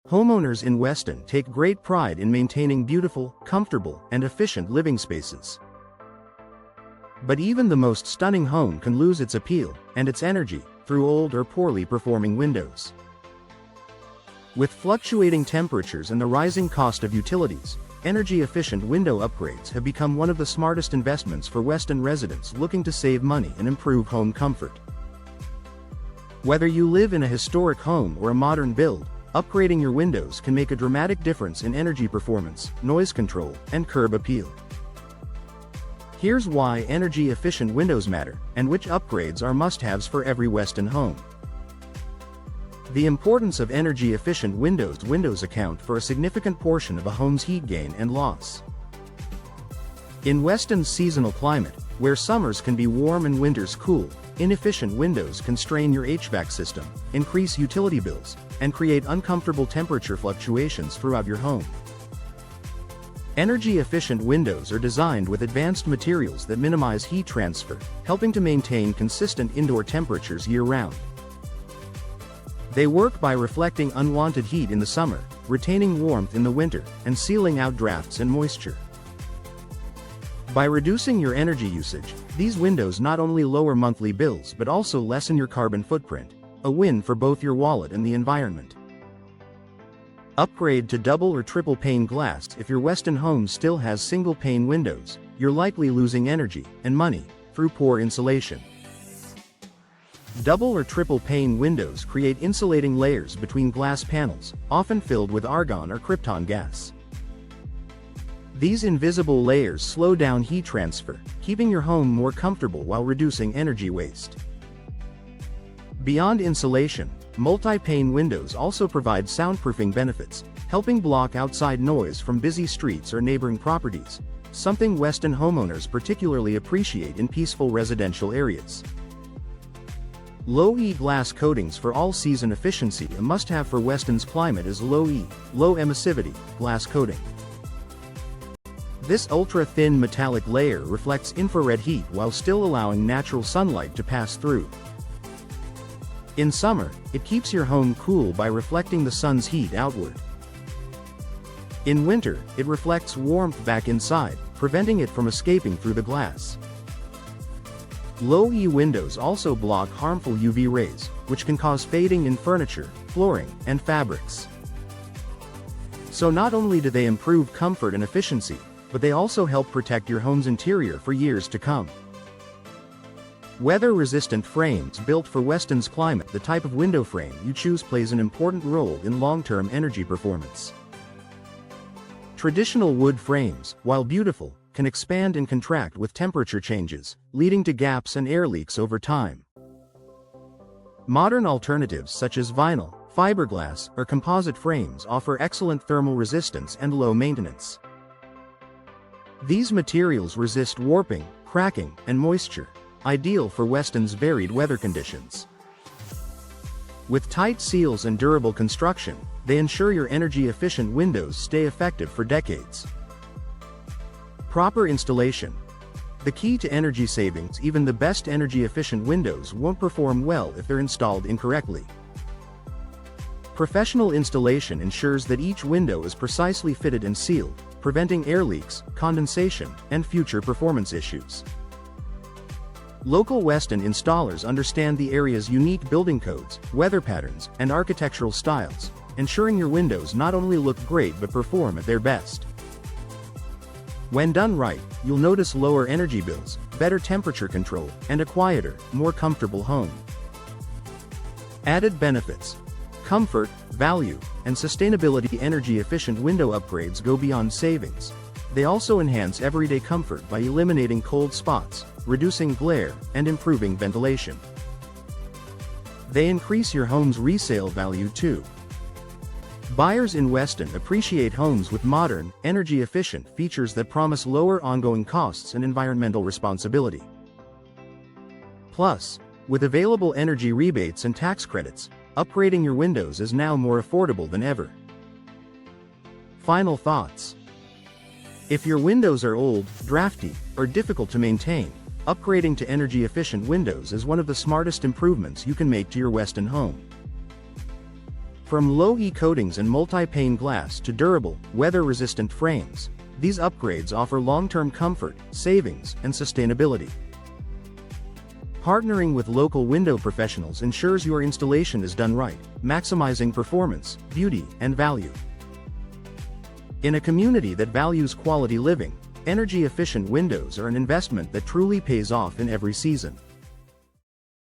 Homeowners in Weston take great pride in maintaining beautiful, comfortable, and efficient living spaces. But even the most stunning home can lose its appeal and its energy through old or poorly performing windows. With fluctuating temperatures and the rising cost of utilities, energy-efficient window upgrades have become one of the smartest investments for Weston residents looking to save money and improve home comfort. Whether you live in a historic home or a modern build, upgrading your windows can make a dramatic difference in energy performance, noise control, and curb appeal. Here's why energy-efficient windows matter, and which upgrades are must-haves for every Weston home. The importance of energy-efficient windows account for a significant portion of a home's heat gain and loss. In Weston's seasonal climate, where summers can be warm and winters cool, inefficient windows can strain your HVAC system, increase utility bills, and create uncomfortable temperature fluctuations throughout your home. Energy-efficient windows are designed with advanced materials that minimize heat transfer, helping to maintain consistent indoor temperatures year-round. They work by reflecting unwanted heat in the summer, retaining warmth in the winter, and sealing out drafts and moisture. By reducing your energy usage, these windows not only lower monthly bills but also lessen your carbon footprint, a win for both your wallet and the environment. Upgrade to double or triple pane glass. If your Weston home still has single pane windows, you're likely losing energy and money through poor insulation. Double or triple pane windows create insulating layers between glass panels, often filled with argon or krypton gas. These invisible layers slow down heat transfer, keeping your home more comfortable while reducing energy waste. Beyond insulation, multi-pane windows also provide soundproofing benefits, helping block outside noise from busy streets or neighboring properties, something Weston homeowners particularly appreciate in peaceful residential areas. Low-E glass coatings for all-season efficiency. A must-have for Weston's climate is low-E, low-emissivity, glass coating. This ultra-thin metallic layer reflects infrared heat while still allowing natural sunlight to pass through. In summer, it keeps your home cool by reflecting the sun's heat outward. In winter, it reflects warmth back inside, preventing it from escaping through the glass. Low-E windows also block harmful UV rays, which can cause fading in furniture, flooring, and fabrics. So not only do they improve comfort and efficiency, but they also help protect your home's interior for years to come. Weather-resistant frames built for Weston's climate. The type of window frame you choose plays an important role in long-term energy performance. Traditional wood frames, while beautiful, can expand and contract with temperature changes, leading to gaps and air leaks over time. Modern alternatives such as vinyl, fiberglass, or composite frames offer excellent thermal resistance and low maintenance. These materials resist warping, cracking, and moisture, ideal for Weston's varied weather conditions. With tight seals and durable construction, they ensure your energy-efficient windows stay effective for decades. Proper installation. The key to energy savings. Even the best energy-efficient windows won't perform well if they're installed incorrectly. Professional installation ensures that each window is precisely fitted and sealed, preventing air leaks, condensation, and future performance issues. Local Weston installers understand the area's unique building codes, weather patterns, and architectural styles, ensuring your windows not only look great but perform at their best. When done right, you'll notice lower energy bills, better temperature control, and a quieter, more comfortable home. Added benefits. Comfort, value, and sustainability. Energy-efficient window upgrades go beyond savings. They also enhance everyday comfort by eliminating cold spots, reducing glare, and improving ventilation. They increase your home's resale value too. Buyers in Weston appreciate homes with modern, energy-efficient features that promise lower ongoing costs and environmental responsibility. Plus, with available energy rebates and tax credits, upgrading your windows is now more affordable than ever. Final thoughts. If your windows are old, drafty, or difficult to maintain, upgrading to energy-efficient windows is one of the smartest improvements you can make to your Weston home. From low-E coatings and multi-pane glass to durable, weather-resistant frames, these upgrades offer long-term comfort, savings, and sustainability. Partnering with local window professionals ensures your installation is done right, maximizing performance, beauty, and value. In a community that values quality living, energy-efficient windows are an investment that truly pays off in every season.